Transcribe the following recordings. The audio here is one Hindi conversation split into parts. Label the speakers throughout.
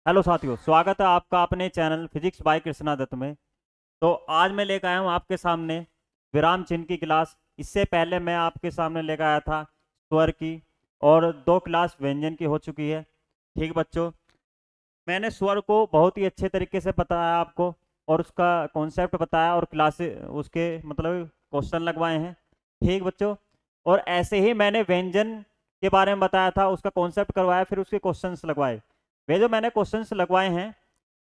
Speaker 1: हेलो साथियों, स्वागत है आपका अपने channel physics by Krishna Dutt में। तो आज मैं लेकर आया हूँ आपके सामने विराम चिन्ह की क्लास। इससे पहले मैं आपके सामने लेकर आया था स्वर की, और 2 क्लास व्यंजन की हो चुकी है। ठीक बच्चों, मैंने स्वर को बहुत ही अच्छे तरीके से बताया आपको, और उसका कॉन्सेप्ट बताया, और क्लास उसके मतलब क्वेश्चन लगवाए हैं। ठीक बच्चों, और ऐसे ही मैंने व्यंजन के बारे में बताया था, उसका कॉन्सेप्ट करवाया, फिर उसके क्वेश्चंस लगवाए। वे जो मैंने क्वेश्चंस लगवाए हैं,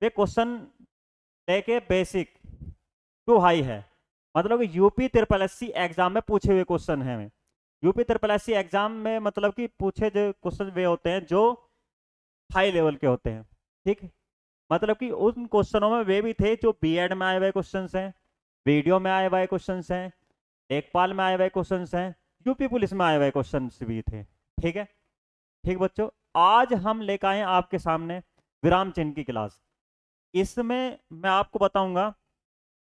Speaker 1: वे क्वेश्चन लेके बेसिक टू हाई है। मतलब UP triple S C exam में पूछे हुए क्वेश्चन हैं। UP triple S C exam में मतलब कि पूछे जो क्वेश्चन वे होते हैं जो हाई लेवल के होते हैं। ठीक, मतलब कि उन क्वेश्चनों में वे भी थे जो बीएड में आए हुए क्वेश्चंस हैं, वीडियो में आए हुए क्वेश्चंस हैं, लेखपाल में आए हुए क्वेश्चंस हैं, यूपी पुलिस में आए हुए क्वेश्चंस भी थे। ठीक है। ठीक बच्चों, आज हम लेकर आए हैं आपके सामने विराम चिन्ह की क्लास। इसमें मैं आपको बताऊंगा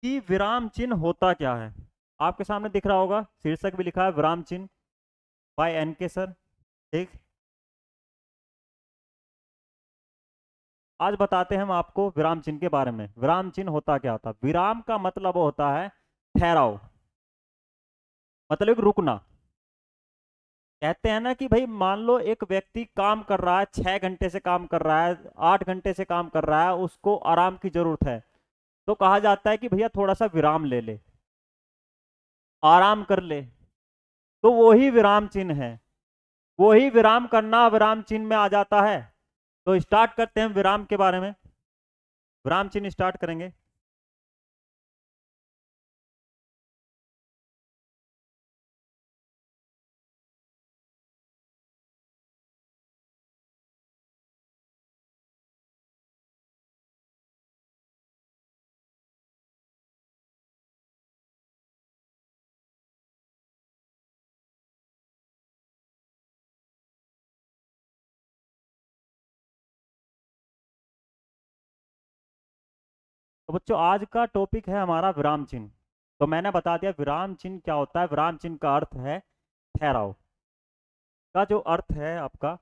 Speaker 1: कि विराम चिन्ह होता क्या है। आपके सामने दिख रहा होगा, शीर्षक भी लिखा है विराम चिन्ह बाय एन के सर। ठीक, आज बताते हैं हम आपको विराम चिन्ह के बारे में। विराम चिन्ह होता क्या होता है? विराम का मतलब होता है ठहराव, मतलब एक रुकना। कहते हैं ना कि भाई मान लो एक व्यक्ति काम कर रहा है, 6 घंटे से काम कर रहा है, 8 घंटे से काम कर रहा है, उसको आराम की जरूरत है, तो कहा जाता है कि भैया थोड़ा सा विराम ले ले, आराम कर ले। तो वो ही विराम चिन्ह है, वो ही विराम करना विराम चिन्ह में आ जाता है। तो स्टार्ट करते हैं विराम के बारे में। विराम चिन्ह स्टार्ट करेंगे। तो बच्चों, आज का टॉपिक है हमारा विराम चिन्ह। तो मैंने बता दिया विराम चिन्ह क्या होता है। विराम चिन्ह का अर्थ है ठहराव। का जो अर्थ है आपका,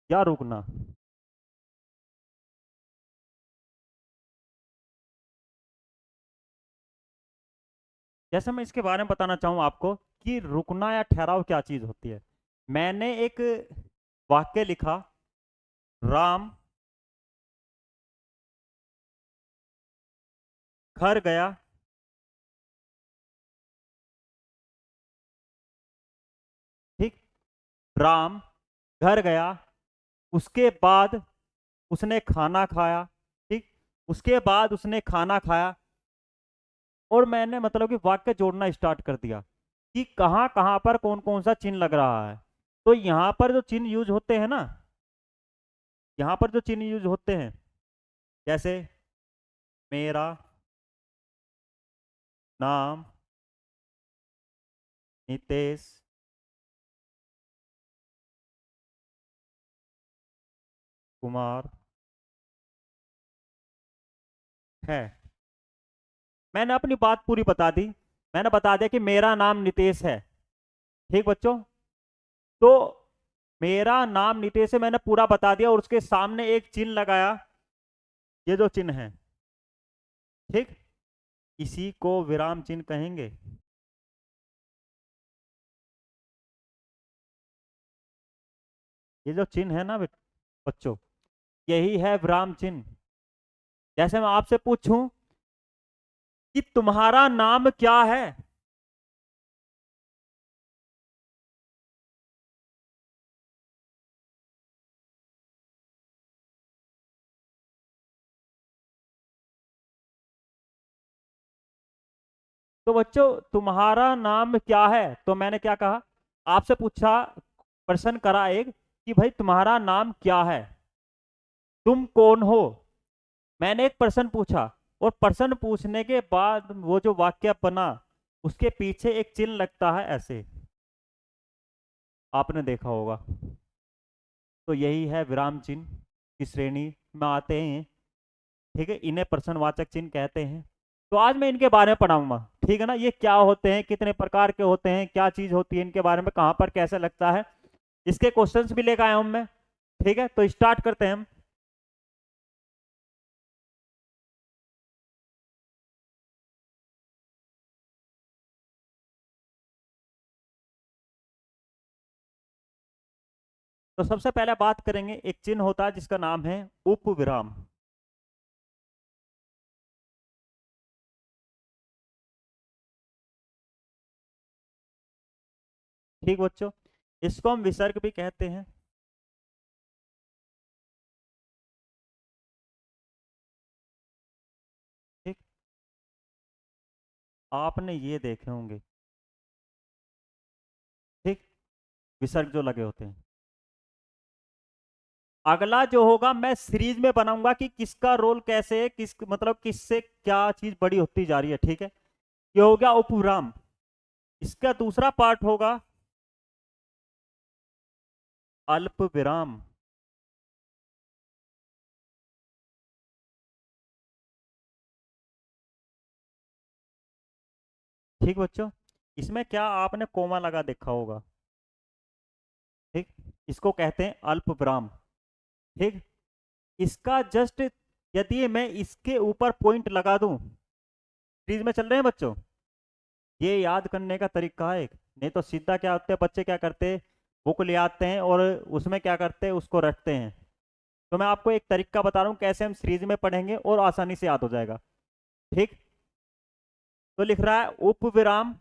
Speaker 1: क्या रुकना। जैसे मैं इसके बारे में बताना चाहूँ आपको कि रुकना या ठहराव क्या चीज होती है। मैंने एक वाक्य लिखा, राम घर गया, ठीक, राम घर गया, उसके बाद उसने खाना खाया, ठीक, उसके बाद उसने खाना खाया। और मैंने मतलब कि वाक्य जोड़ना स्टार्ट कर दिया कि कहाँ कहाँ पर कौन कौन सा चिन्ह लग रहा है। तो यहाँ पर जो चिन्ह यूज होते हैं ना, यहाँ पर जो चिन्ह यूज होते हैं, जैसे मेरा नाम नितेश कुमार है। मैंने अपनी बात पूरी बता दी। मैंने बता दिया कि मेरा नाम नितेश है। ठीक बच्चों, तो मेरा नाम नितेश है, मैंने पूरा बता दिया, और उसके सामने एक चिन्ह लगाया, ये जो चिन्ह है। ठीक, इसी को विराम चिन्ह कहेंगे। ये जो चिन्ह है ना बच्चों, यही है विराम चिन्ह। जैसे मैं आपसे पूछूं कि तुम्हारा नाम क्या है, तो बच्चों तुम्हारा नाम क्या है, तो मैंने क्या कहा, आपसे पूछा, प्रश्न करा एक कि भाई तुम्हारा नाम क्या है, तुम कौन हो। मैंने एक प्रश्न पूछा, और प्रश्न पूछने के बाद वो जो वाक्य बना, उसके पीछे एक चिन्ह लगता है ऐसे, आपने देखा होगा। तो यही है विराम चिन्ह की श्रेणी में आते हैं। ठीक है, इन्हें प्रश्नवाचक चिन्ह कहते हैं। तो आज मैं इनके बारे में पढ़ाऊंगा। ठीक है ना, ये क्या होते हैं, कितने प्रकार के होते हैं, क्या चीज होती है, इनके बारे में कहाँ पर कैसे लगता है, इसके क्वेश्चंस भी लेकर आया हूं मैं। ठीक है, तो स्टार्ट करते हैं हम। तो सबसे पहले बात करेंगे, एक चिन्ह होता है जिसका नाम है उपविराम। ठीक बच्चों, इसको हम विसर्ग भी कहते हैं। ठीक, आपने ये देखे होंगे। ठीक, विसर्ग जो लगे होते हैं। अगला जो होगा मैं सीरीज में बनाऊंगा कि किसका रोल कैसे है, किस मतलब किससे क्या चीज बड़ी होती जा रही है। ठीक है, ये हो गया उपविराम। इसका दूसरा पार्ट होगा अल्प विराम। ठीक बच्चों, इसमें क्या आपने कोमा लगा देखा होगा। ठीक, इसको कहते हैं अल्प विराम। ठीक, इसका जस्ट यदि मैं इसके ऊपर पॉइंट लगा दूं, सीरीज में चल रहे हैं बच्चों, ये याद करने का तरीका है एक। नहीं तो सीधा क्या होते हैं बच्चे, क्या करते हैं, बुक ले आते हैं और उसमें क्या करते हैं, उसको रटते हैं। तो मैं आपको एक तरीका बता रहा हूँ कैसे हम सीरीज में पढ़ेंगे और आसानी से याद हो जाएगा। ठीक, तो लिख रहा है उप विराम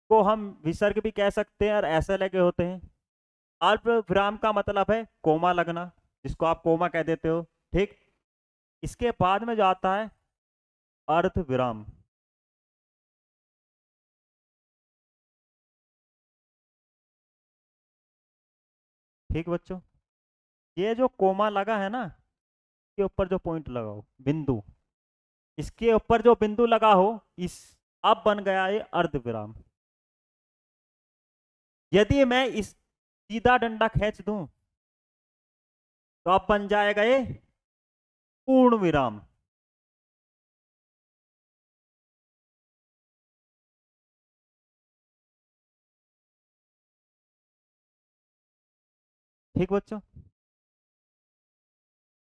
Speaker 1: को हम विसर्ग भी कह सकते हैं और ऐसे लगे होते हैं। अल्प विराम का मतलब है कोमा लगना, जिसको आप कोमा कह देते हो। ठीक, इसके बाद में जो आता है अर्ध विराम। ठीक बच्चों, ये जो कोमा लगा है ना, के ऊपर जो पॉइंट लगाओ बिंदु, इसके ऊपर जो बिंदु लगा हो, इस अब बन गया ये अर्ध विराम। यदि मैं इस सीधा डंडा खींच दूं, तो अब बन जाएगा ये पूर्ण विराम। ठीक बच्चों,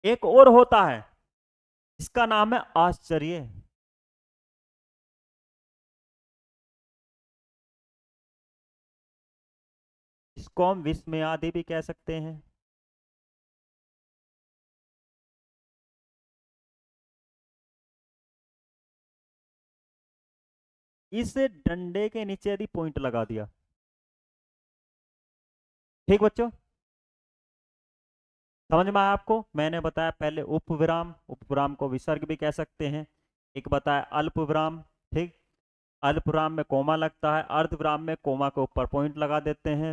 Speaker 1: एक और होता है, इसका नाम है आश्चर्य। इसको हम विस्मयादि भी कह सकते हैं। इस डंडे के नीचे यदि पॉइंट लगा दिया। ठीक बच्चों, समझ में आया आपको। मैंने बताया पहले उपविराम, उपविराम को विसर्ग भी कह सकते हैं। एक बताया अल्प विराम। ठीक, अल्प विराम में कोमा लगता है, अर्ध विराम में कोमा के ऊपर पॉइंट लगा देते हैं,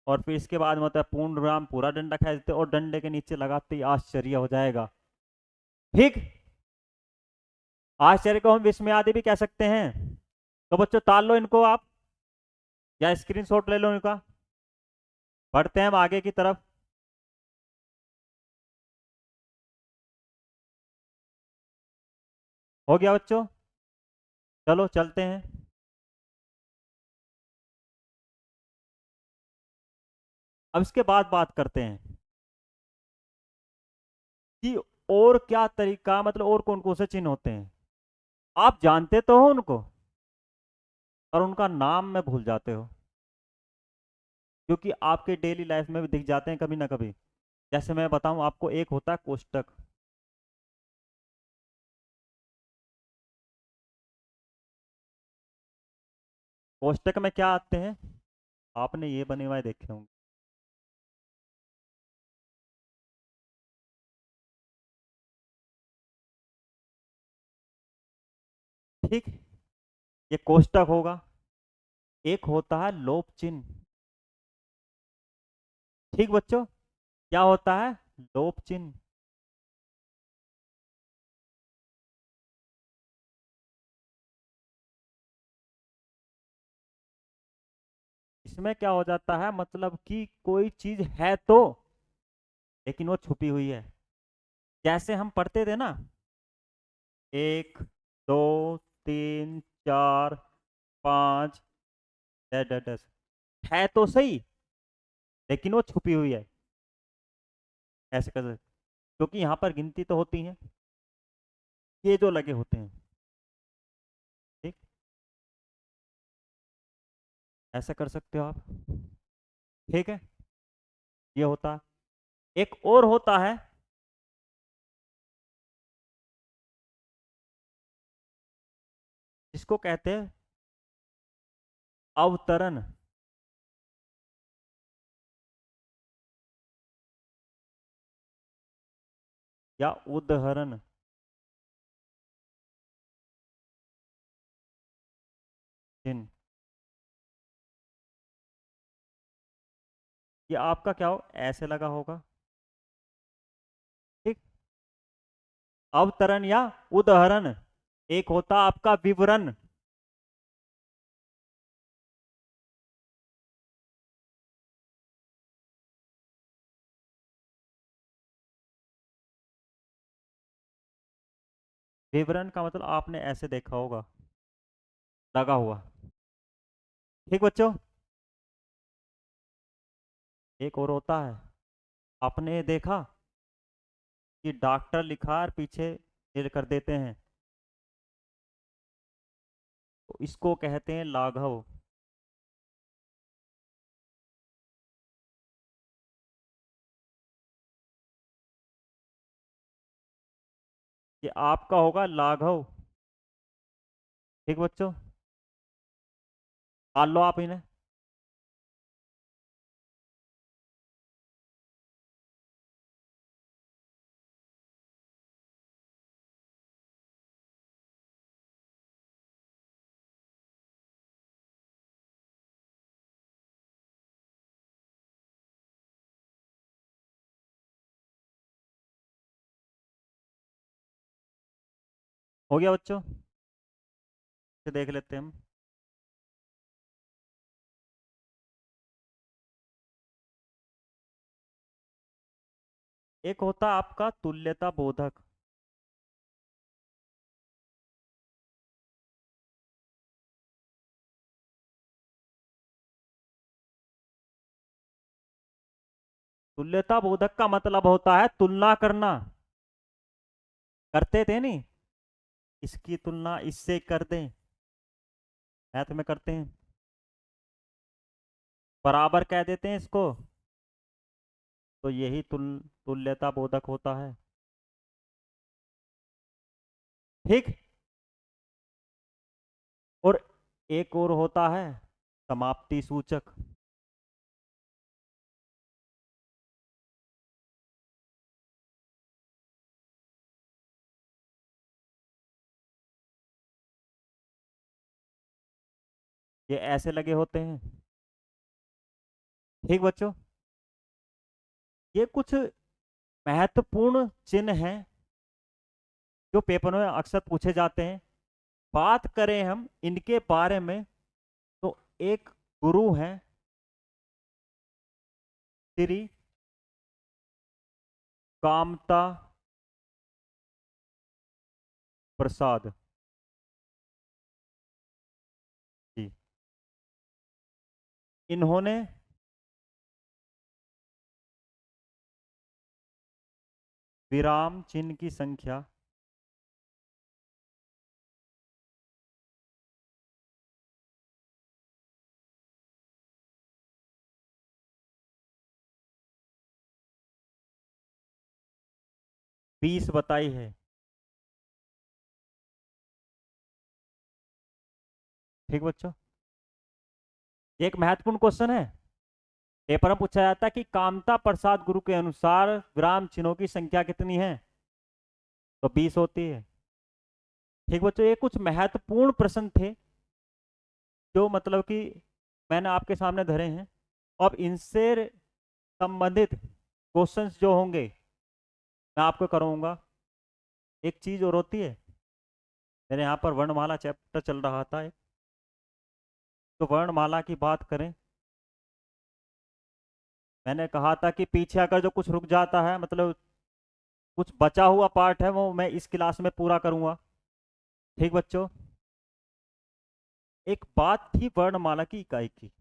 Speaker 1: और फिर इसके बाद मतलब पूर्ण विराम, पूरा डंडा खींच देते हैं और डंडे के नीचे लगाते ही आश्चर्य हो जाएगा। ठीक, आश्चर्य को हम विस्मय आदि भी कह सकते हैं। तो बच्चों ताल लो इनको आप, या स्क्रीनशॉट ले लो इनका। बढ़ते हैं हम आगे की तरफ। हो गया बच्चों, चलो चलते हैं। अब इसके बाद बात करते हैं कि और क्या तरीका, मतलब और कौन कौन से चिन्ह होते हैं। आप जानते तो हो उनको, और उनका नाम में भूल जाते हो, क्योंकि आपके डेली लाइफ में भी दिख जाते हैं कभी ना कभी। जैसे मैं बताऊं आपको, एक होता है कोष्टक। कोष्टक में क्या आते हैं, आपने ये बने हुए देखे होंगे। ठीक, ये कोष्टक होगा। एक होता है लोप चिन्ह। ठीक बच्चों, क्या होता है, लोप चिन्ह। इसमें क्या हो जाता है, मतलब कि कोई चीज है तो लेकिन वो छुपी हुई है। जैसे हम पढ़ते थे ना, 1 2 3 4 5 10 है तो सही, लेकिन वो छुपी हुई है। ऐसे कर सकते, क्योंकि यहाँ पर गिनती तो होती है, ये जो लगे होते हैं। ठीक, ऐसा कर सकते हो आप। ठीक है, ये होता है। एक और होता है, जिसको कहते हैं अवतरण या उदाहरण चिन्ह। ये आपका क्या हो, ऐसे लगा होगा। ठीक, अवतरण या उदाहरण। एक होता आपका विवरण। विवरण का मतलब आपने ऐसे देखा होगा, लगा हुआ। ठीक बच्चों, एक और होता है, आपने देखा कि डॉक्टर लिखा और पीछे फिल कर देते हैं, तो इसको कहते हैं लाघव। ये आपका होगा लाघव। ठीक बच्चों, मान लो आप इन्हें। हो गया बच्चों, इसे देख लेते हैं हम। एक होता आपका तुल्यता बोधक। तुल्यता बोधक का मतलब होता है तुलना करना। करते थे नहीं, इसकी तुलना इससे कर दें, मैथ में करते हैं, बराबर कह देते हैं इसको, तो यही तुल्यता बोधक होता है। ठीक, और एक और होता है समाप्ति सूचक। ये ऐसे लगे होते हैं। ठीक बच्चों, ये कुछ महत्वपूर्ण चिन्ह हैं जो पेपर में अक्सर पूछे जाते हैं। बात करें हम इनके बारे में, तो एक गुरु हैं श्री कामता प्रसाद जी। इन्होंने विराम चिन्ह की संख्या 20 बताई है। ठीक बच्चों, एक महत्वपूर्ण क्वेश्चन है, पेपर में पूछा जाता है कि कामता प्रसाद गुरु के अनुसार विराम चिन्हों की संख्या कितनी है, तो 20 होती है। ठीक बच्चों, ये कुछ महत्वपूर्ण प्रश्न थे जो मतलब कि मैंने आपके सामने धरे हैं। अब इनसे संबंधित क्वेश्चंस जो होंगे मैं आपको करूँगा। एक चीज़ और होती है, मेरे यहाँ पर वर्णमाला चैप्टर चल रहा था, तो वर्णमाला की बात करें, मैंने कहा था कि पीछे अगर जो कुछ रुक जाता है, मतलब कुछ बचा हुआ पार्ट है, वो मैं इस क्लास में पूरा करूंगा। ठीक बच्चों, एक बात थी वर्णमाला की इकाई की।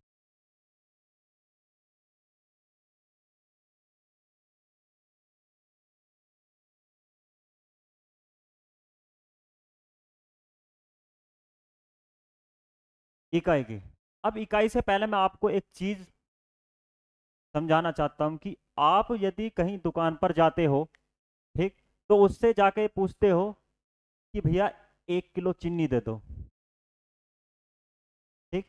Speaker 1: इकाई की, अब इकाई से पहले मैं आपको एक चीज समझाना चाहता हूँ कि आप यदि कहीं दुकान पर जाते हो, ठीक, तो उससे जाके पूछते हो कि भैया 1 किलो चीनी दे दो। ठीक,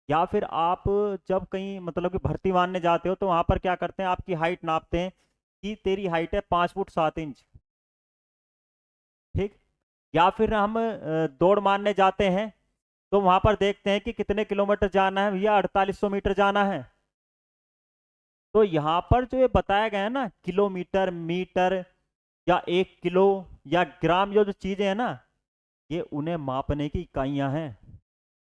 Speaker 1: या फिर आप जब कहीं मतलब कि भर्ती मारने जाते हो तो वहां पर क्या करते हैं, आपकी हाइट नापते हैं कि तेरी हाइट है 5 फुट 7 इंच। ठीक, या फिर हम दौड़ मारने जाते हैं तो वहां पर देखते हैं कि कितने किलोमीटर जाना है भैया, 4800 मीटर जाना है। तो यहाँ पर जो ये बताया गया है ना, किलोमीटर, मीटर, या 1 किलो, या ग्राम, जो जो चीजें हैं ना, ये उन्हें मापने की इकाइयां हैं।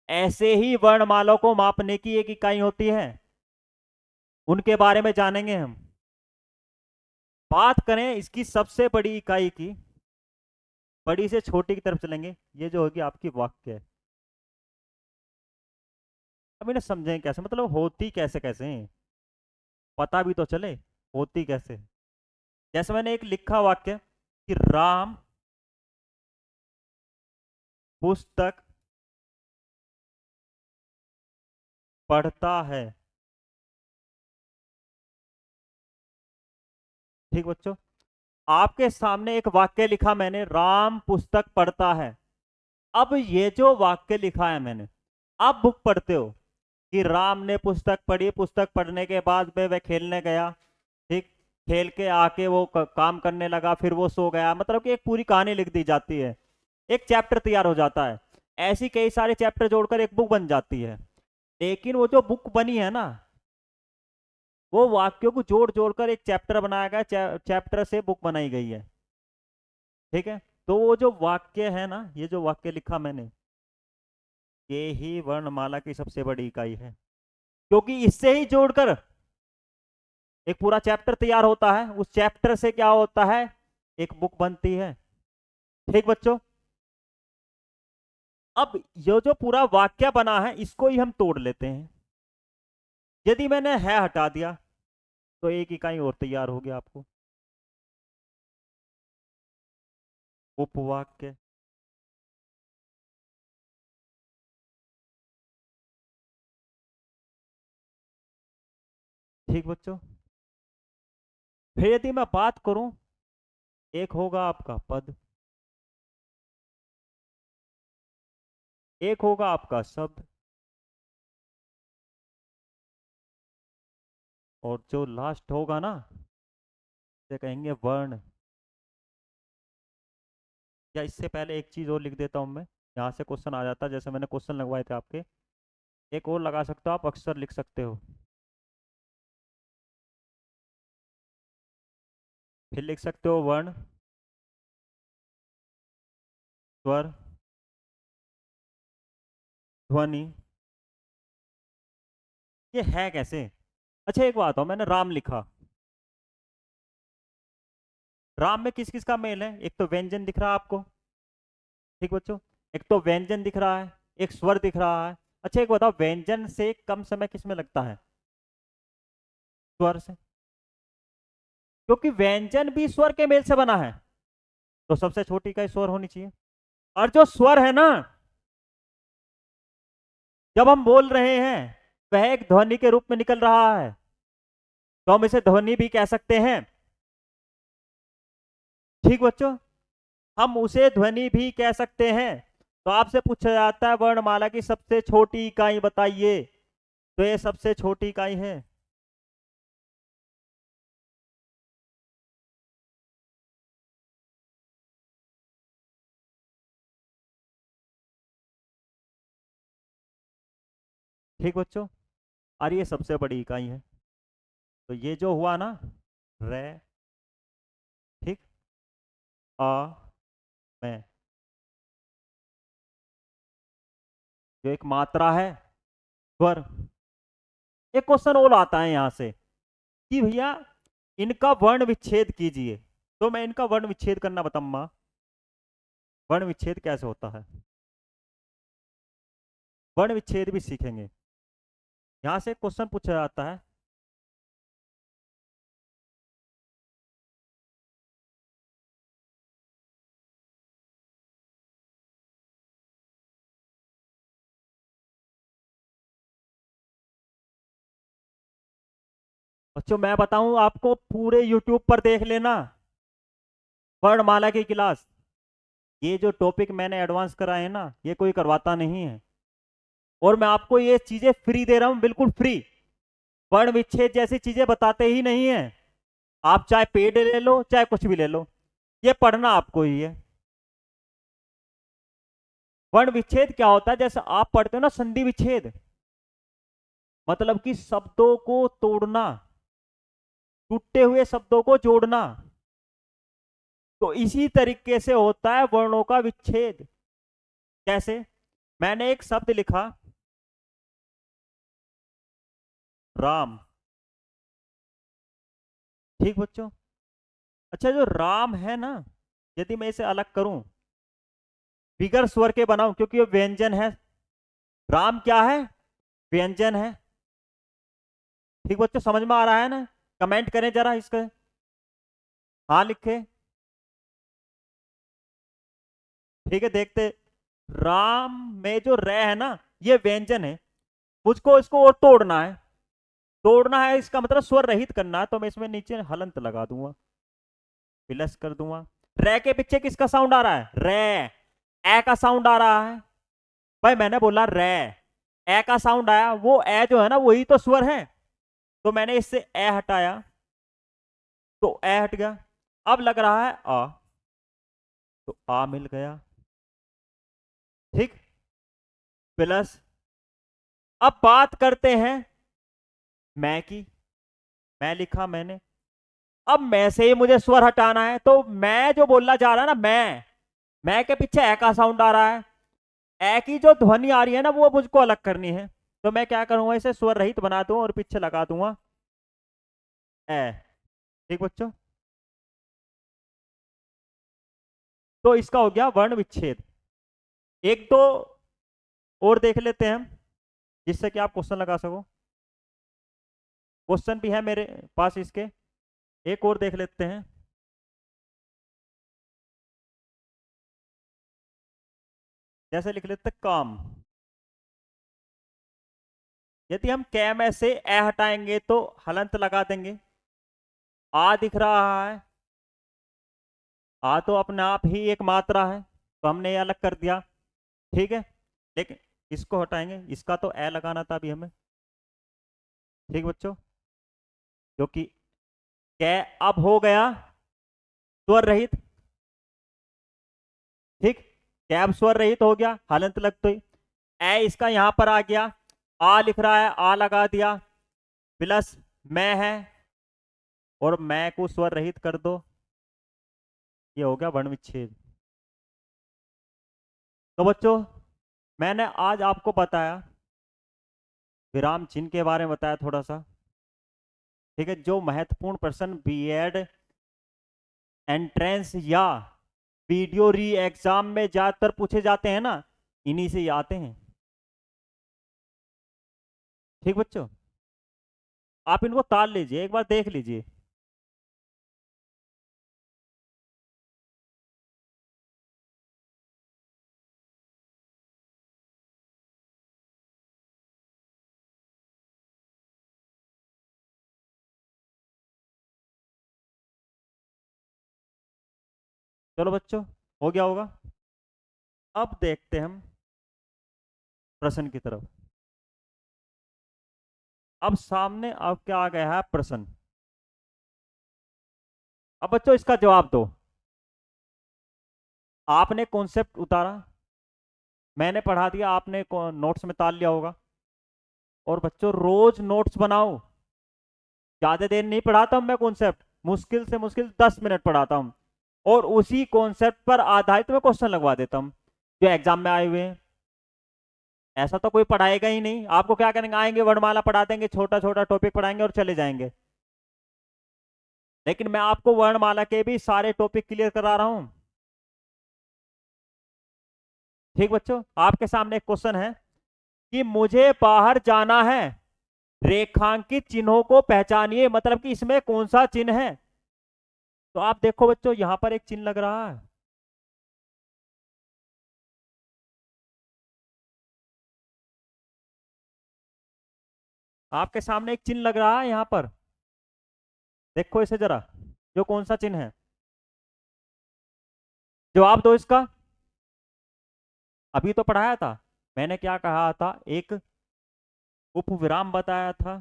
Speaker 1: ऐसे ही वर्णमाला को मापने की एक इकाई होती है, उनके बारे में जानेंगे हम। बात करें इसकी सबसे बड़ी इकाई की, बड़ी से छोटी की तरफ चलेंगे, ये जो होगी आपकी वाक्य है। अब इन्हें समझें कैसे, मतलब होती कैसे कैसे हैं, पता भी तो चले होती कैसे। जैसे मैंने एक लिखा वाक्य कि राम पुस्तक पढ़ता है। ठीक बच्चों, आपके सामने एक वाक्य लिखा मैंने, राम पुस्तक पढ़ता है। अब ये जो वाक्य लिखा है मैंने, आप बुक पढ़ते हो कि राम ने पुस्तक पढ़ी, पुस्तक पढ़ने के बाद में वह खेलने गया। ठीक, खेल के आके वो काम करने लगा, फिर वो सो गया, मतलब कि एक पूरी कहानी लिख दी जाती है, एक चैप्टर तैयार हो जाता है। ऐसी कई सारे चैप्टर जोड़कर एक बुक बन जाती है। लेकिन वो जो बुक बनी है ना, वो वाक्यों को जोड़ जोड़कर एक चैप्टर बनाया गया, चैप्टर से बुक बनाई गई है। ठीक है, तो वो जो वाक्य है ना, ये जो वाक्य लिखा मैंने, ये ही वर्णमाला की सबसे बड़ी इकाई है, क्योंकि इससे ही जोड़कर एक पूरा चैप्टर तैयार होता है, उस चैप्टर से क्या होता है, एक बुक बनती है। ठीक बच्चों, अब ये जो पूरा वाक्य बना है, इसको ही हम तोड़ लेते हैं। यदि मैंने है हटा दिया तो एक इकाई और तैयार हो गया आपको, उपवाक्य। ठीक बच्चों, फिर यदि मैं बात करूं, एक होगा आपका पद, एक होगा आपका शब्द, और जो लास्ट होगा ना, इसे कहेंगे वर्ण। या इससे पहले एक चीज और लिख देता हूं मैं, यहाँ से क्वेश्चन आ जाता है, जैसे मैंने क्वेश्चन लगवाए थे आपके, एक और लगा सकते हो आप, अक्षर लिख सकते हो। फिर लिख सकते हो वर्ण, स्वर, ध्वनि। ये है कैसे? अच्छा एक बात हो, मैंने राम लिखा, राम में किस किस का मेल है? एक तो व्यंजन दिख रहा है आपको, ठीक बच्चों, एक तो व्यंजन दिख रहा है, एक स्वर दिख रहा है। अच्छा एक बताओ, व्यंजन से कम समय किस में लगता है? स्वर से, क्योंकि व्यंजन भी स्वर के मेल से बना है, तो सबसे छोटी का स्वर होनी चाहिए। और जो स्वर है ना, जब हम बोल रहे हैं, वह एक ध्वनि के रूप में निकल रहा है, तो हम इसे ध्वनि भी कह सकते हैं। ठीक बच्चों, हम उसे ध्वनि भी कह सकते हैं। तो आपसे पूछा जाता है वर्णमाला की सबसे छोटी इकाई बताइए, तो ये सबसे छोटी इकाई है। ठीक बच्चों, और ये सबसे बड़ी इकाई है। तो ये जो हुआ ना, रे, ठीक, आ, मैं, जो एक मात्रा है, स्वर। एक क्वेश्चन और आता है यहां से, कि भैया इनका वर्ण विच्छेद कीजिए, तो मैं इनका वर्ण विच्छेद करना बताऊंगा। वर्ण विच्छेद कैसे होता है, वर्ण विच्छेद भी सीखेंगे। यहां से क्वेश्चन पूछा जाता है, बच्चों मैं बताऊं आपको, पूरे यूट्यूब पर देख लेना वर्णमाला की क्लास। ये जो टॉपिक मैंने एडवांस कराए हैं ना, ये कोई करवाता नहीं है, और मैं आपको ये चीजें फ्री दे रहा हूं, बिल्कुल फ्री। वर्ण विच्छेद जैसी चीजें बताते ही नहीं है। आप चाहे पेड ले लो चाहे कुछ भी ले लो, ये पढ़ना आपको ही है। वर्ण विच्छेद क्या होता है, जैसे आप पढ़ते हो ना संधि विच्छेद, मतलब कि शब्दों को तोड़ना, टूटे हुए शब्दों को जोड़ना, तो इसी तरीके से होता है वर्णों का विच्छेद। कैसे, मैंने एक शब्द लिखा राम, ठीक बच्चों। अच्छा जो राम है ना, यदि मैं इसे अलग करूं, बिगर स्वर के बनाऊं, क्योंकि ये व्यंजन है। राम क्या है, व्यंजन है। ठीक बच्चों, समझ में आ रहा है ना? कमेंट करें जरा इसके, हाँ लिखे। ठीक है, देखते। राम में जो रे है ना, ये व्यंजन है। मुझको इसको और तोड़ना है, तोड़ना है इसका मतलब स्वर रहित करना है, तो मैं इसमें नीचे हलंत लगा दूंगा, प्लस कर दूंगा। रे के पीछे किसका साउंड आ रहा है, रे, ए का साउंड आ रहा है। भाई मैंने बोला रे, ए का साउंड आया, वो ए जो है ना वही तो स्वर है, तो मैंने इससे ए हटाया, तो ए हट गया। अब लग रहा है आ, तो आ मिल गया, ठीक, प्लस। अब बात करते हैं मैं की, मैं लिखा मैंने। अब मैं से ही मुझे स्वर हटाना है, तो मैं जो बोलना जा रहा है ना, मैं के पीछे ए का साउंड आ रहा है, ए की जो ध्वनि आ रही है ना वो मुझको अलग करनी है, तो मैं क्या करूंगा, इसे स्वर रहित बना दूं और पीछे लगा दूंगा ए। ठीक बच्चों, तो इसका हो गया वर्ण विच्छेद। एक दो और देख लेते हैं हम, जिससे कि आप क्वेश्चन लगा सको। क्वेश्चन भी है मेरे पास इसके, एक और देख लेते हैं। जैसे लिख लेते काम, यदि हम कै में से ए हटाएंगे तो हलंत लगा देंगे। आ दिख रहा है, आ तो अपने आप ही एक मात्रा है, तो हमने ये अलग कर दिया, ठीक है। लेकिन इसको हटाएंगे, इसका तो ए लगाना था अभी हमें, ठीक बच्चों, क्योंकि कै अब हो गया स्वर रहित, ठीक, कैब स्वर रहित हो गया, हलंत लग तो ए इसका यहां पर आ गया, आ लिख रहा है, आ लगा दिया, प्लस मैं है, और मैं को स्वर रहित कर दो, ये हो गया वर्ण विच्छेद। तो बच्चों मैंने आज आपको बताया, विराम चिन्ह के बारे में बताया थोड़ा सा, ठीक है। जो महत्वपूर्ण प्रश्न बीएड एंट्रेंस या वीडियो री एग्जाम में ज्यादातर पूछे जाते हैं ना, इन्हीं से ही आते हैं, ठीक बच्चों। आप इनको ताल लीजिए, एक बार देख लीजिए। चलो बच्चों, हो गया होगा। अब देखते हैं हम प्रश्न की तरफ। अब सामने अब क्या आ गया है प्रश्न, अब बच्चों इसका जवाब दो। आपने कॉन्सेप्ट उतारा, मैंने पढ़ा दिया, आपने नोट्स में ताल लिया होगा। और बच्चों रोज नोट्स बनाओ, ज्यादा देर नहीं पढ़ाता हूं मैं कॉन्सेप्ट, मुश्किल से मुश्किल 10 मिनट पढ़ाता हूं, और उसी कॉन्सेप्ट पर आधारित मैं क्वेश्चन लगवा देता हूं जो एग्जाम में आए हुए हैं। ऐसा तो कोई पढ़ाएगा ही नहीं, आपको क्या करेंगे, आएंगे वर्णमाला पढ़ा देंगे, छोटा छोटा टॉपिक पढ़ाएंगे और चले जाएंगे। लेकिन मैं आपको वर्णमाला के भी सारे टॉपिक क्लियर करा रहा हूं। ठीक बच्चों, आपके सामने एक क्वेश्चन है कि मुझे बाहर जाना है, रेखांकित चिन्हों को पहचानिए, मतलब कि इसमें कौन सा चिन्ह है। तो आप देखो बच्चों, यहां पर एक चिन्ह लग रहा है, आपके सामने एक चिन्ह लग रहा है यहां पर, देखो इसे जरा, जो कौन सा चिन्ह है, जवाब दो इसका। अभी तो पढ़ाया था, मैंने क्या कहा था, एक उपविराम बताया था।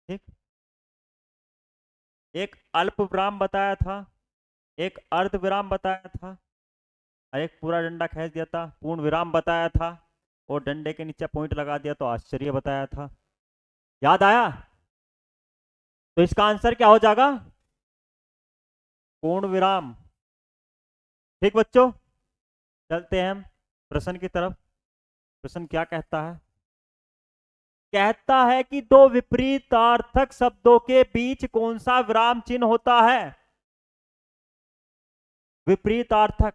Speaker 1: ठीक, एक अल्प विराम बताया था, एक अर्ध विराम बताया था, और एक पूरा डंडा खींच दिया था, पूर्ण विराम बताया था, और डंडे के नीचे पॉइंट लगा दिया तो आश्चर्य बताया था। याद आया? तो इसका आंसर क्या हो जाएगा? पूर्ण विराम। ठीक बच्चों, चलते हैं हम प्रश्न की तरफ। प्रश्न क्या कहता है? कहता है कि दो विपरीतार्थक शब्दों के बीच कौन सा विराम चिन्ह होता है? विपरीतार्थक।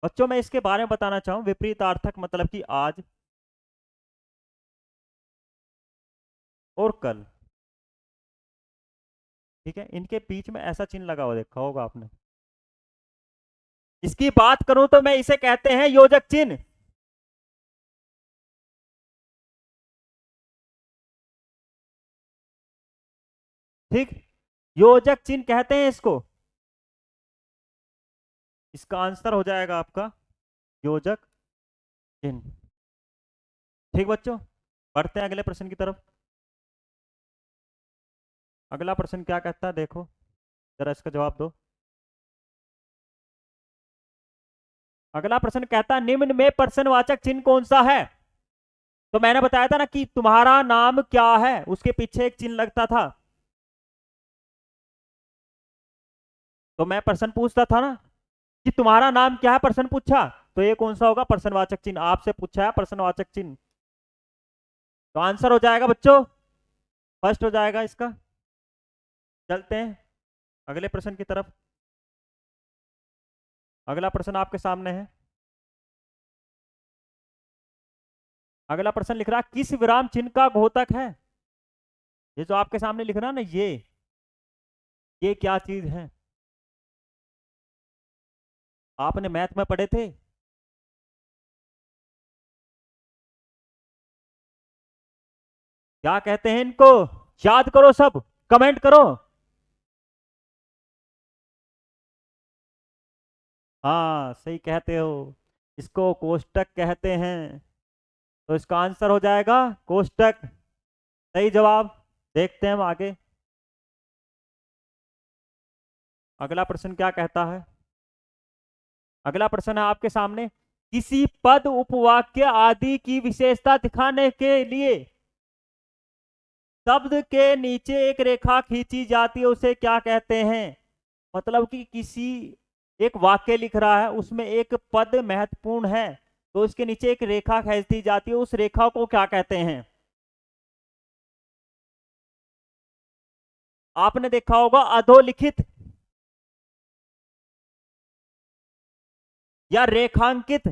Speaker 1: बच्चों मैं इसके बारे में बताना चाहूं, विपरीतार्थक मतलब कि आज और कल, ठीक है, इनके बीच में ऐसा चिन्ह लगा हुआ देखा होगा आपने। इसकी बात करूं तो मैं इसे कहते हैं योजक चिन्ह। ठीक, योजक चिन्ह कहते हैं इसको। इसका आंसर हो जाएगा आपका योजक चिन्ह। ठीक बच्चों, बढ़ते हैं अगले प्रश्न की तरफ। अगला प्रश्न क्या कहता है देखो, जरा इसका जवाब दो। अगला प्रश्न कहता है निम्न में प्रश्नवाचक चिन्ह कौन सा है? तो मैंने बताया था ना कि तुम्हारा नाम क्या है, उसके पीछे एक चिन्ह लगता था। तो मैं प्रश्न पूछता था ना कि तुम्हारा नाम क्या है, प्रश्न पूछा, तो ये कौन सा होगा? प्रश्नवाचक चिन्ह। आपसे पूछा है प्रश्नवाचक चिन्ह, तो आंसर हो जाएगा बच्चों, फर्स्ट हो जाएगा इसका। चलते हैं अगले प्रश्न की तरफ। अगला प्रश्न आपके सामने है। अगला प्रश्न लिख रहा, किस विराम चिन्ह का घोतक है? ये जो आपके सामने लिख रहा ना, ये क्या चीज है? आपने मैथ में पढ़े थे? क्या कहते हैं इनको? याद करो सब, कमेंट करो। हाँ सही कहते हो, इसको कोष्टक कहते हैं। तो इसका आंसर हो जाएगा कोष्टक, सही जवाब। देखते हैं हम आगे। अगला प्रश्न क्या कहता है? अगला प्रश्न है आपके सामने, किसी पद उपवाक्य आदि की विशेषता दिखाने के लिए शब्द के नीचे एक रेखा खींची जाती है, उसे क्या कहते हैं? मतलब कि किसी एक वाक्य लिख रहा है, उसमें एक पद महत्वपूर्ण है, तो उसके नीचे एक रेखा खींच दी जाती है, उस रेखा को क्या कहते हैं? आपने देखा होगा अधोलिखित या रेखांकित।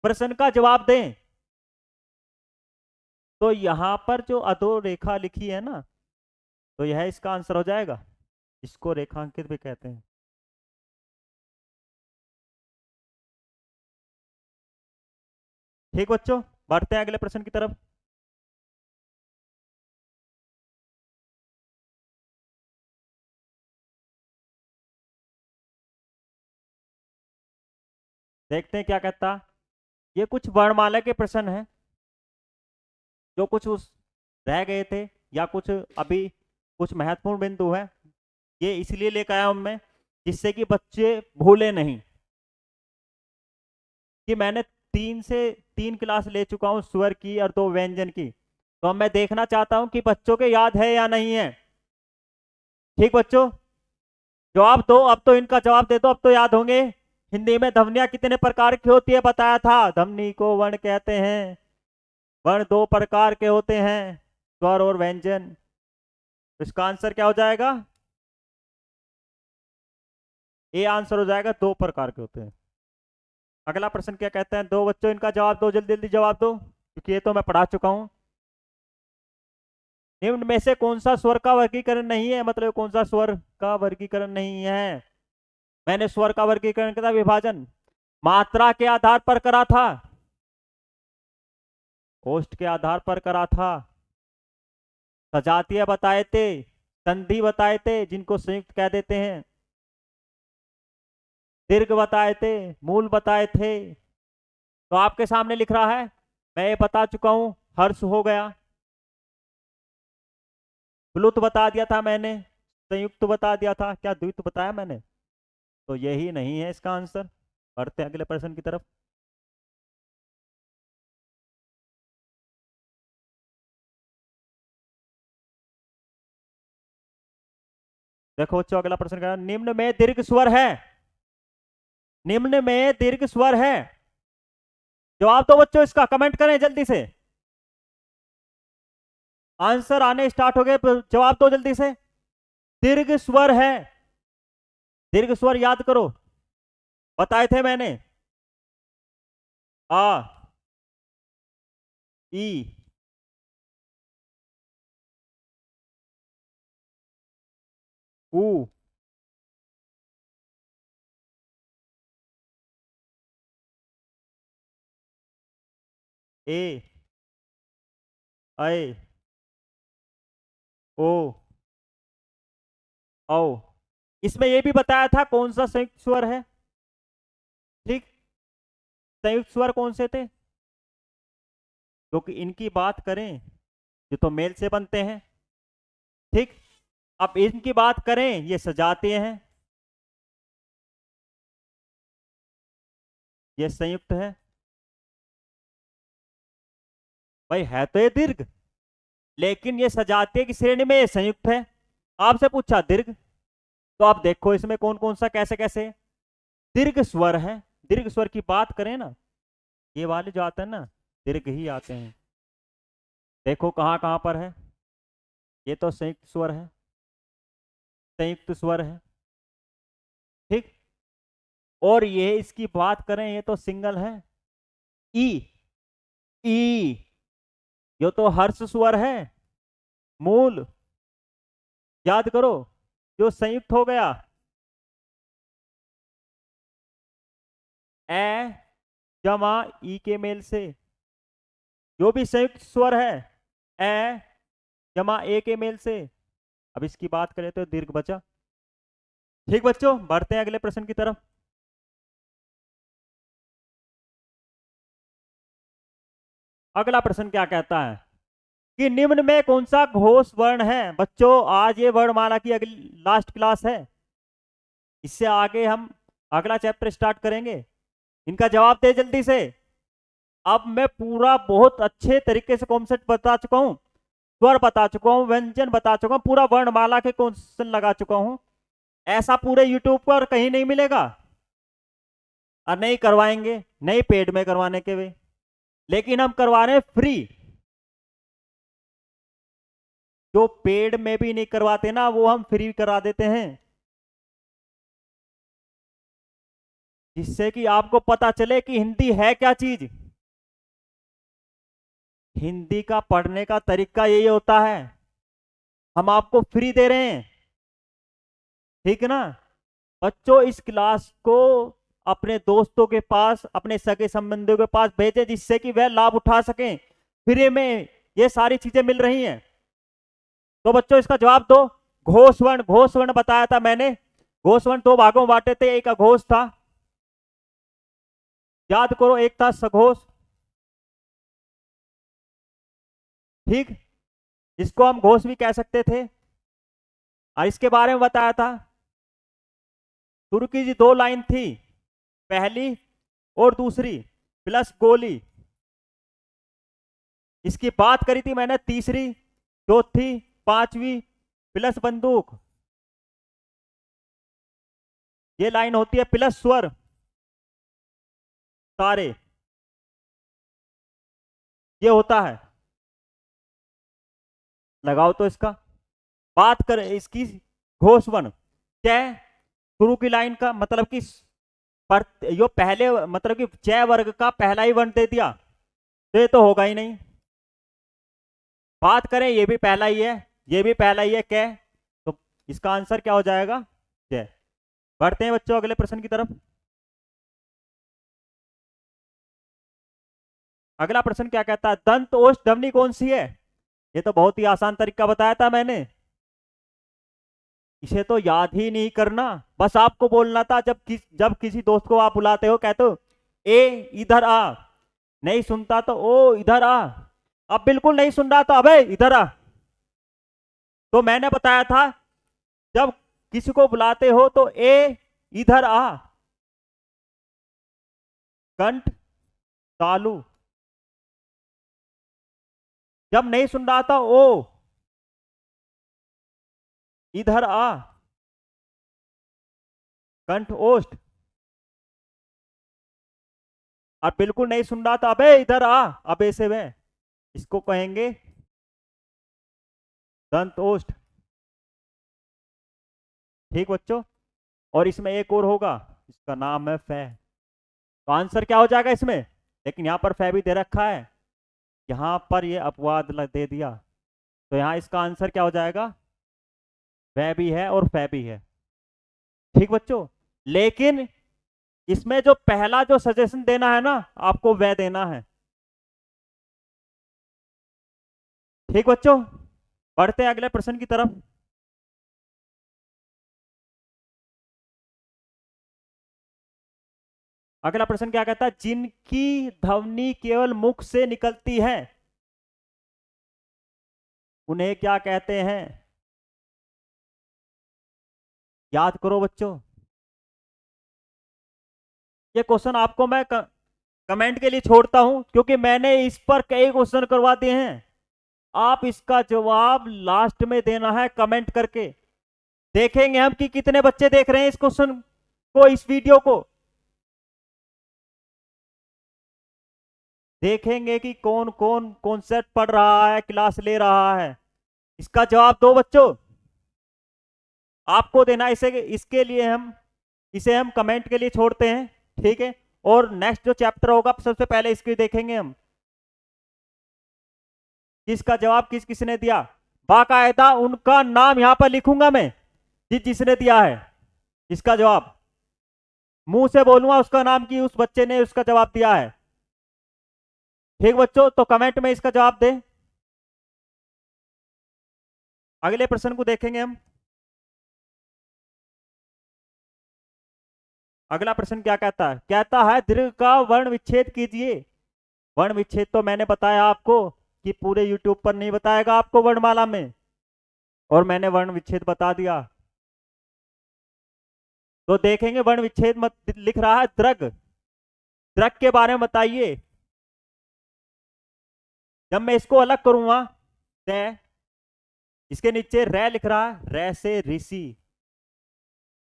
Speaker 1: प्रश्न का जवाब दें। तो यहां पर जो अधो रेखा लिखी है ना, तो यह इसका आंसर हो जाएगा, इसको रेखांकित भी कहते हैं। ठीक बच्चों, बढ़ते हैं अगले प्रश्न की तरफ। देखते हैं क्या कहता। ये कुछ वर्णमाला के प्रश्न हैं, जो कुछ उस रह गए थे, या कुछ अभी कुछ महत्वपूर्ण बिंदु है, ये इसलिए लेकर आया हूं मैं, जिससे कि बच्चे भूले नहीं। कि मैंने 3 क्लास ले चुका हूं स्वर की और 2 व्यंजन की, तो अब मैं देखना चाहता हूं कि बच्चों के याद है या नहीं है। ठीक बच्चों, जवाब दो, अब तो इनका जवाब दे दो, अब तो याद होंगे। हिंदी में ध्वनियां कितने प्रकार की होती है बताया था, ध्वनि को वर्ण कहते हैं। वर्ण दो प्रकार के होते हैं, स्वर और व्यंजन। तो इसका आंसर क्या हो जाएगा? ए आंसर हो जाएगा, दो प्रकार के होते हैं। अगला प्रश्न क्या कहते हैं? दो बच्चों इनका जवाब दो, जल्दी जल्दी जवाब दो, क्योंकि ये तो मैं पढ़ा चुका हूं। निम्न में से कौन सा स्वर का वर्गीकरण नहीं है, मतलब कौन सा स्वर का वर्गीकरण नहीं है? मैंने स्वर का वर्गीकरण किया था, विभाजन मात्रा के आधार पर करा था, ओष्ठ के आधार पर करा था, सजातीय बताए थे, संधि बताए थे जिनको संयुक्त कह देते हैं, दीर्घ बताए थे, मूल बताए थे। तो आपके सामने लिख रहा है, मैं ये बता चुका हूं, हर्ष हो गया, प्लुत बता दिया था मैंने, संयुक्त बता दिया था, क्या द्वित बताया मैंने? तो यही नहीं है इसका आंसर। बढ़ते हैं अगले प्रश्न की तरफ। देखो बच्चों, अगला प्रश्न क्या है? निम्न में दीर्घ स्वर है, निम्न में दीर्घ स्वर है, जवाब दो बच्चों, इसका कमेंट करें जल्दी से। आंसर आने स्टार्ट हो गए, जवाब दो जल्दी से। दीर्घ स्वर है, दीर्घ स्वर याद करो, बताए थे मैंने। आ, ई, ऊ, ए, ऐ, ओ, औ। इसमें यह भी बताया था कौन सा संयुक्त स्वर है, ठीक? संयुक्त स्वर कौन से थे? क्योंकि इनकी बात करें, ये तो मेल से बनते हैं, ठीक? अब इनकी बात करें, ये सजातीय हैं, ये संयुक्त है। भाई है तो ये दीर्घ, लेकिन ये सजातीय की श्रेणी में ये संयुक्त है। आपसे पूछा दीर्घ, तो आप देखो इसमें कौन कौन सा कैसे कैसे दीर्घ स्वर है। दीर्घ स्वर की बात करें ना, ये वाले जो आते हैं ना, दीर्घ ही आते हैं। देखो कहां कहां पर है, ये तो संयुक्त स्वर है, संयुक्त स्वर है, ठीक? और ये इसकी बात करें, ये तो सिंगल है, ई, ई, ये तो हर्ष स्वर है, मूल, याद करो, जो संयुक्त हो गया, ए जमा ई के मेल से, जो भी संयुक्त स्वर है, ए जमा ए के मेल से। अब इसकी बात करें तो दीर्घ बचा। ठीक बच्चों, बढ़ते हैं अगले प्रश्न की तरफ। अगला प्रश्न क्या कहता है कि निम्न में कौन सा घोष वर्ण है? बच्चों आज ये वर्णमाला की अगली लास्ट क्लास है, इससे आगे हम अगला चैप्टर स्टार्ट करेंगे। इनका जवाब दे जल्दी से। अब मैं पूरा बहुत अच्छे तरीके से कॉन्सेप्ट बता चुका हूं, स्वर बता चुका हूं, व्यंजन बता चुका हूं, पूरा वर्णमाला के क्वेश्चन लगा चुका हूं। ऐसा पूरे यूट्यूब पर कहीं नहीं मिलेगा, और नहीं करवाएंगे, नहीं पेड में करवाने के वे, लेकिन हम करवा रहे हैं फ्री। जो पेड में भी नहीं करवाते ना, वो हम फ्री करा देते हैं, जिससे कि आपको पता चले कि हिंदी है क्या चीज। हिंदी का पढ़ने का तरीका यही होता है, हम आपको फ्री दे रहे हैं, ठीक है ना? बच्चों इस क्लास को अपने दोस्तों के पास, अपने सगे संबंधियों के पास भेजें, जिससे कि वह लाभ उठा सकें। फ्री में ये सारी चीजें मिल रही हैं। तो बच्चों इसका जवाब दो। घोषवर्ण, घोषवर्ण बताया था मैंने, घोषवर्ण दो भागों में बांटे थे, एक अघोष था, याद करो, एक था सघोष, ठीक, जिसको हम घोष भी कह सकते थे। और इसके बारे में बताया था, शुरू की जी दो लाइन थी, पहली और दूसरी, प्लस गोली। इसकी बात करी थी मैंने, तीसरी, चौथी, पांचवी, प्लस बंदूक। ये लाइन होती है प्लस स्वर, तारे, ये होता है। लगाओ तो इसका। बात करें इसकी घोष वर्ण, चय शुरू की लाइन का मतलब कि पर यो पहले मतलब कि चय वर्ग का पहला ही वर्ण दे दिया तो ये तो होगा ही नहीं। बात करें ये भी पहला ही है, ये भी पहला ही है कै, तो इसका आंसर क्या हो जाएगा? जय। बढ़ते हैं बच्चों अगले प्रश्न की तरफ। अगला प्रश्न क्या कहता है? दंत ओष्ठ ध्वनि कौन सी है? ये तो बहुत ही आसान तरीका बताया था मैंने, इसे तो याद ही नहीं करना, बस आपको बोलना था जब किसी दोस्त को आप बुलाते हो कहते हो ए इधर आ, नहीं सुनता तो ओ इधर आ, अब बिल्कुल नहीं सुन रहा तो अबे इधर आ। तो मैंने बताया था जब किसी को बुलाते हो तो ए इधर आ, कंठ तालु, जब नहीं सुन रहा था ओ इधर आ, कंठ ओष्ठ, अब बिल्कुल नहीं सुन रहा था अबे इधर आ, अबे से वे, इसको कहेंगे दंत ओष्ठ। ठीक बच्चों, और इसमें एक और होगा, इसका नाम है फै। तो आंसर क्या हो जाएगा इसमें? लेकिन यहाँ पर फै भी दे रखा है, यहाँ पर ये अपवाद दे दिया, तो यहाँ इसका आंसर क्या हो जाएगा? वह भी है और फै भी है। ठीक बच्चों, लेकिन इसमें जो पहला जो सजेशन देना है ना, आपको वह देना है। ठीक बच्चों, बढ़ते हैं अगले प्रश्न की तरफ। अगला प्रश्न क्या कहता है? जिनकी ध्वनि केवल मुख से निकलती है उन्हें क्या कहते हैं? याद करो बच्चों, ये क्वेश्चन आपको मैं कमेंट के लिए छोड़ता हूं क्योंकि मैंने इस पर कई क्वेश्चन करवा दिए हैं। आप इसका जवाब लास्ट में देना है कमेंट करके। देखेंगे हम कि कितने बच्चे देख रहे हैं इस क्वेश्चन को, इस वीडियो को देखेंगे कि कौन कौन कॉन्सेप्ट पढ़ रहा है, क्लास ले रहा है। इसका जवाब दो बच्चों, आपको देना। इसे हम कमेंट के लिए छोड़ते हैं, ठीक है। और नेक्स्ट जो चैप्टर होगा सबसे पहले इसके देखेंगे हम, किसका जवाब किस किसने दिया। बाकायदा उनका नाम यहां पर लिखूंगा मैं, जिसने दिया है इसका जवाब, मुंह से बोलूंगा उसका नाम कि उस बच्चे ने उसका जवाब दिया है। ठीक बच्चों, तो कमेंट में इसका जवाब दें। अगले प्रश्न को देखेंगे हम। अगला प्रश्न क्या कहता है? कहता है दीर्घ का वर्ण विच्छेद कीजिए। वर्ण विच्छेद तो मैंने बताया आपको कि पूरे यूट्यूब पर नहीं बताएगा आपको वर्णमाला में, और मैंने वर्ण विच्छेद बता दिया। तो देखेंगे वर्ण विच्छेद मत लिख रहा है द्रग, द्रग के बारे में बताइए। जब मैं इसको अलग करूंगा तय, इसके नीचे रै लिख रहा है, रै से ऋषि,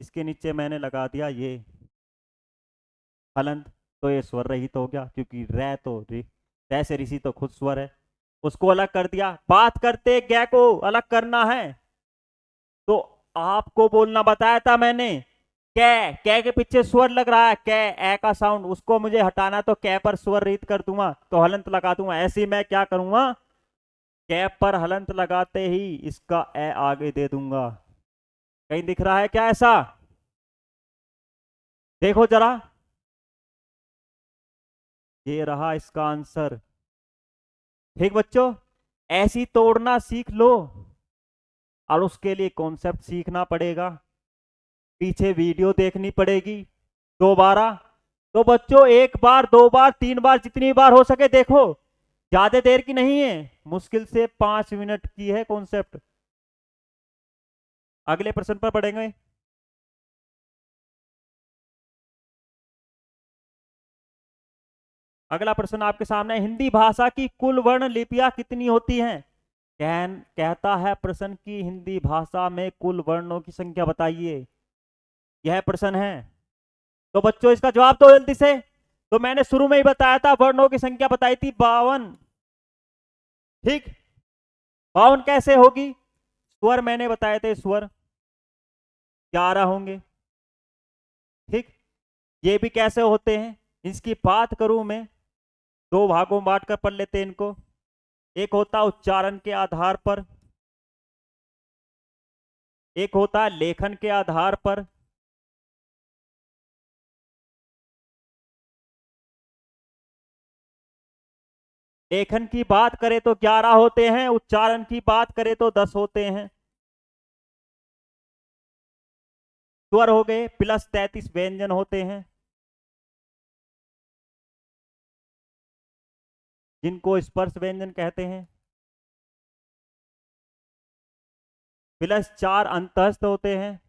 Speaker 1: इसके नीचे मैंने लगा दिया ये हलंत, तो ये स्वर रहित हो गया क्योंकि रै तो रै से ऋषि तो खुद स्वर है, उसको अलग कर दिया। बात करते कै को अलग करना है तो आपको बोलना बताया था मैंने, कै के पीछे स्वर लग रहा है, कै ए का साउंड, उसको मुझे हटाना तो कै पर स्वर रहित कर दूंगा तो हलंत लगा दूंगा। ऐसे ही मैं क्या करूंगा, कै पर हलंत लगाते ही इसका ए आगे दे दूंगा। कहीं दिख रहा है क्या ऐसा? देखो जरा, ये रहा इसका आंसर। ठीक बच्चों, ऐसी तोड़ना सीख लो, और उसके लिए कॉन्सेप्ट सीखना पड़ेगा, पीछे वीडियो देखनी पड़ेगी दोबारा। तो बच्चों एक बार, दो बार, तीन बार, जितनी बार हो सके देखो, ज्यादा देर की नहीं है, मुश्किल से 5 मिनट की है कॉन्सेप्ट। अगले प्रश्न पर पढ़ेंगे। अगला प्रश्न आपके सामने, हिंदी भाषा की कुल वर्ण लिपियां कितनी होती हैं? कहता है प्रश्न की हिंदी भाषा में कुल वर्णों की संख्या बताइए, यह प्रश्न है। तो बच्चों इसका जवाब दो जल्दी से, तो मैंने शुरू में ही बताया था, वर्णों की संख्या बताई थी 52। ठीक, 52 कैसे होगी? स्वर मैंने बताए थे, स्वर 11 होंगे। ठीक, ये भी कैसे होते हैं, इसकी बात करूं मैं, दो भागों में बांट कर पढ़ लेते हैं इनको। एक होता उच्चारण के आधार पर, एक होता है लेखन के आधार पर। लेखन की बात करें तो 11 होते हैं, उच्चारण की बात करें तो 10 होते हैं। स्वर हो गए प्लस 33 व्यंजन होते हैं, जिनको स्पर्श व्यंजन कहते हैं। प्लस 4 अंतःस्थ होते हैं।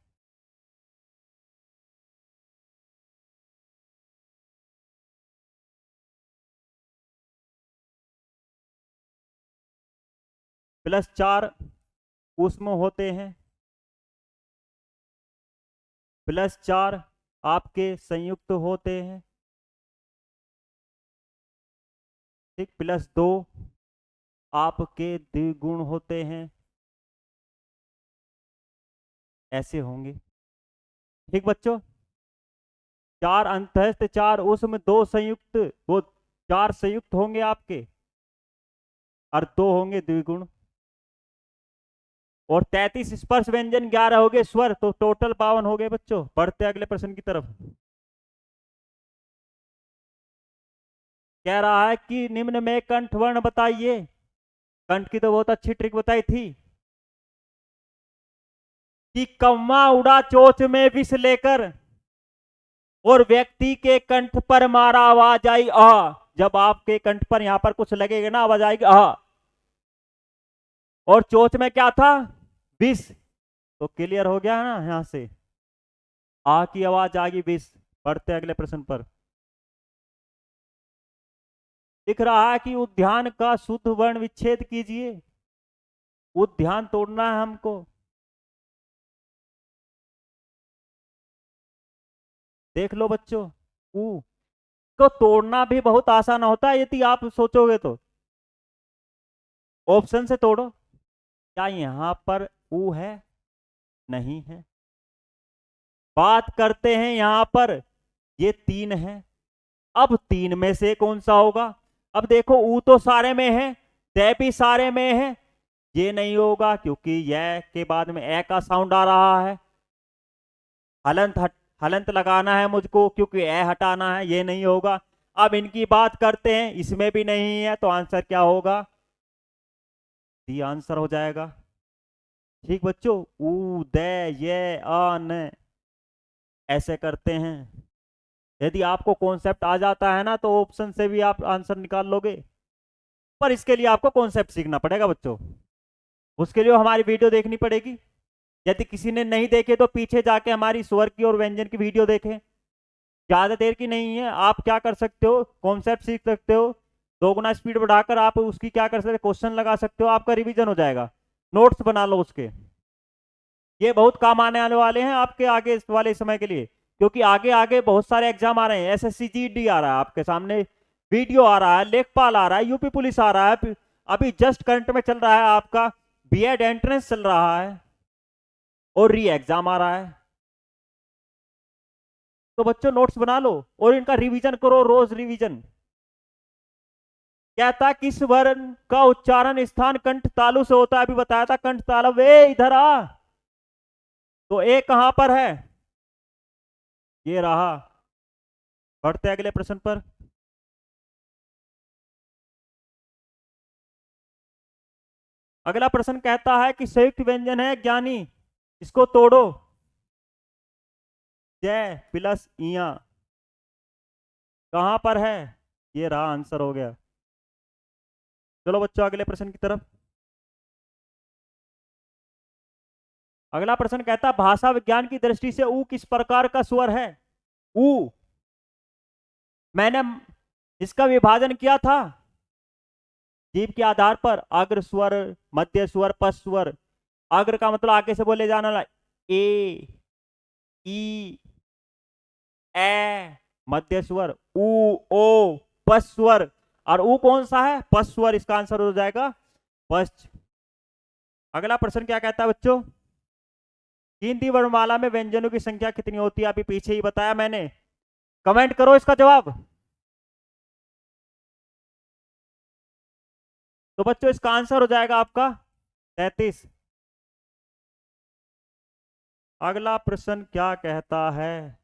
Speaker 1: प्लस 4 ऊष्म होते हैं। प्लस 4 आपके संयुक्त होते हैं। ठीक, प्लस 2 आपके द्विगुण होते हैं। ऐसे होंगे। ठीक बच्चों, 4 अंतःस्थ, 4 ऊष्म, 2 संयुक्त, वो 4 संयुक्त होंगे आपके, और 2 होंगे द्विगुण। और 33 स्पर्श व्यंजन, 11 हो गए स्वर, तो टोटल 52 हो गए बच्चों। बढ़ते अगले प्रश्न की तरफ। कह रहा है कि निम्न में कंठ वर्ण बताइए। कंठ की तो बहुत अच्छी ट्रिक बताई थी कि कौवा उड़ा चोंच में विष लेकर और व्यक्ति के कंठ पर मारा, आवाज आई आ। जब आपके कंठ पर यहां पर कुछ लगेगा ना, आवाज आएगी आ। और चोंच में क्या था? विष। तो क्लियर हो गया है ना, यहां से आ की आवाज आ गई, विष। बढ़ते अगले प्रश्न पर। दिख रहा है कि उद्यान का शुद्ध वर्ण विच्छेद कीजिए। उद्यान तोड़ना है हमको। देख लो बच्चों, ऊ को तोड़ना भी बहुत आसान होता है यदि आप सोचोगे तो। ऑप्शन से तोड़ो। क्या यहां पर ऊ है? नहीं है। बात करते हैं यहां पर, ये 3 है। अब 3 में से कौन सा होगा? अब देखो, ऊ तो सारे में है, तय भी सारे में है। ये नहीं होगा क्योंकि यह के बाद में ए का साउंड आ रहा है। हलंत लगाना है मुझको क्योंकि ए हटाना है, ये नहीं होगा। अब इनकी बात करते हैं, इसमें भी नहीं है, तो आंसर क्या होगा? डी आंसर हो जाएगा। ठीक बच्चों, ऊ दे ये न ऐसे करते हैं। यदि आपको कॉन्सेप्ट आ जाता है ना, तो ऑप्शन से भी आप आंसर निकाल लोगे। पर इसके लिए आपको कॉन्सेप्ट सीखना पड़ेगा बच्चों। उसके लिए हमारी वीडियो देखनी पड़ेगी। यदि किसी ने नहीं देखे तो पीछे जाके हमारी स्वर की और व्यंजन की वीडियो देखें। ज्यादा देर की नहीं है। आप क्या कर सकते हो, कॉन्सेप्ट सीख सकते हो। 2 गुना स्पीड बढ़ाकर आप उसकी क्या कर सकते हो, क्वेश्चन लगा सकते हो, आपका रिवीजन हो जाएगा। नोट्स बना लो उसके। ये बहुत काम आने आने वाले हैं आपके आगे इस वाले समय के लिए, क्योंकि आगे आगे बहुत सारे एग्जाम आ रहे हैं। एसएससी जीडी आ रहा है आपके सामने, वीडियो आ रहा है, लेखपाल आ रहा है, यूपी पुलिस आ रहा है, अभी जस्ट करंट में चल रहा है आपका बीएड एंट्रेंस चल रहा है, और री एग्जाम आ रहा है। तो बच्चों नोट्स बना लो और इनका रिवीजन करो, रोज रिवीजन। कहता किस वर्ण का उच्चारण स्थान कंठ तालु से होता है? अभी बताया था कंठ तालु। वे इधर आ। तो ए कहां पर है? ये रहा। बढ़ते अगले प्रश्न पर। अगला प्रश्न कहता है कि संयुक्त व्यंजन है ज्ञानी, इसको तोड़ो। जय प्लस इया कहां पर है? ये रहा, आंसर हो गया। चलो बच्चों अगले प्रश्न की तरफ। अगला प्रश्न कहता भाषा विज्ञान की दृष्टि से ऊ किस प्रकार का स्वर है? ऊ, मैंने इसका विभाजन किया था जीभ के आधार पर, अग्र स्वर, मध्य स्वर, पश्च स्वर। अग्र का मतलब आगे से बोले जाना वाला ए, ई, ए, मध्य स्वर, ऊ ओ पश्च स्वर, और ऊ कौन सा है? पश्च स्वर, इसका आंसर हो जाएगा पश्च। अगला प्रश्न क्या कहता है बच्चों, गिनती वर्णमाला में व्यंजनों की संख्या कितनी होती है? अभी पीछे ही बताया मैंने, कमेंट करो इसका जवाब। तो बच्चों इसका आंसर हो जाएगा आपका 33। अगला प्रश्न क्या कहता है,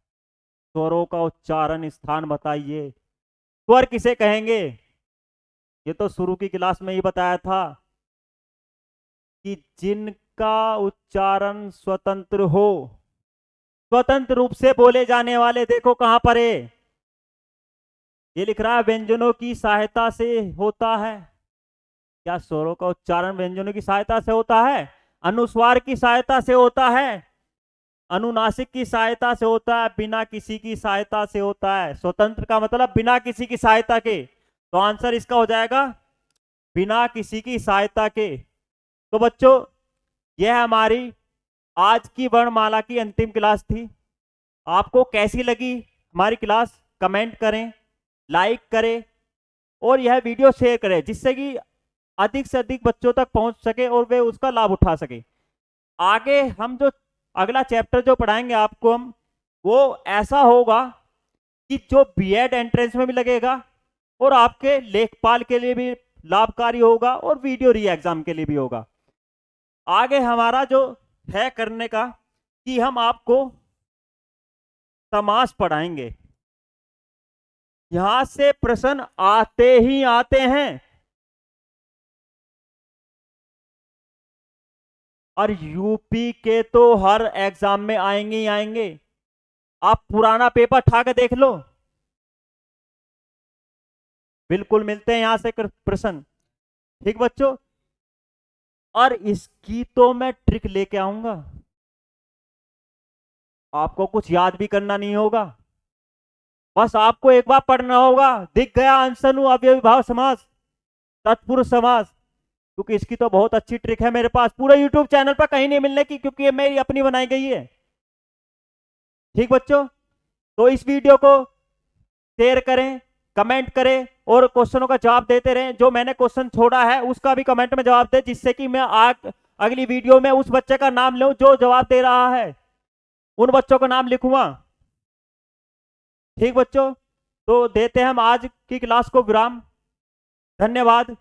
Speaker 1: स्वरों का उच्चारण स्थान बताइए। स्वर किसे कहेंगे? ये तो शुरू की क्लास में ही बताया था कि जिनका उच्चारण स्वतंत्र हो, स्वतंत्र रूप से बोले जाने वाले, देखो कहां पर है, ये लिख रहा है व्यंजनों की सहायता से होता है। क्या स्वरों का उच्चारण व्यंजनों की सहायता से होता है? अनुस्वार की सहायता से होता है, अनुनासिक की सहायता से होता है, बिना किसी की सहायता से होता है। स्वतंत्र का मतलब बिना किसी की सहायता के, तो आंसर इसका हो जाएगा बिना किसी की सहायता के। तो बच्चों यह हमारी आज की वर्णमाला की अंतिम क्लास थी। आपको कैसी लगी हमारी क्लास? कमेंट करें, लाइक करें और यह वीडियो शेयर करें, जिससे कि अधिक से अधिक बच्चों तक पहुंच सके और वे उसका लाभ उठा सके। आगे हम जो अगला चैप्टर जो पढ़ाएंगे आपको हम, वो ऐसा होगा कि जो बीएड एंट्रेंस में भी लगेगा और आपके लेखपाल के लिए भी लाभकारी होगा और वीडियो री एग्जाम के लिए भी होगा। आगे हमारा जो है करने का कि हम आपको समास पढ़ाएंगे। यहां से प्रश्न आते ही आते हैं, और यूपी के तो हर एग्जाम में आएंगे ही आएंगे। आप पुराना पेपर उठा के देख लो, बिल्कुल मिलते हैं यहां से प्रश्न। ठीक बच्चों, और इसकी तो मैं ट्रिक लेके आऊंगा, आपको कुछ याद भी करना नहीं होगा, बस आपको एक बार पढ़ना होगा। दिख गया आंसर, अवयवी भाव समास, तत्पुरुष समास, क्योंकि इसकी तो बहुत अच्छी ट्रिक है मेरे पास, पूरे यूट्यूब चैनल पर कहीं नहीं मिलने की, क्योंकि ये मेरी अपनी बनाई गई है। ठीक बच्चों, तो इस वीडियो को शेयर करें, कमेंट करें और क्वेश्चनों का जवाब देते रहें। जो मैंने क्वेश्चन छोड़ा है उसका भी कमेंट में जवाब दे, जिससे कि मैं अगली वीडियो में उस बच्चे का नाम लूं जो जवाब दे रहा है, उन बच्चों का नाम लिखूंगा। ठीक बच्चों, तो देते हैं हम आज की क्लास को विराम। धन्यवाद।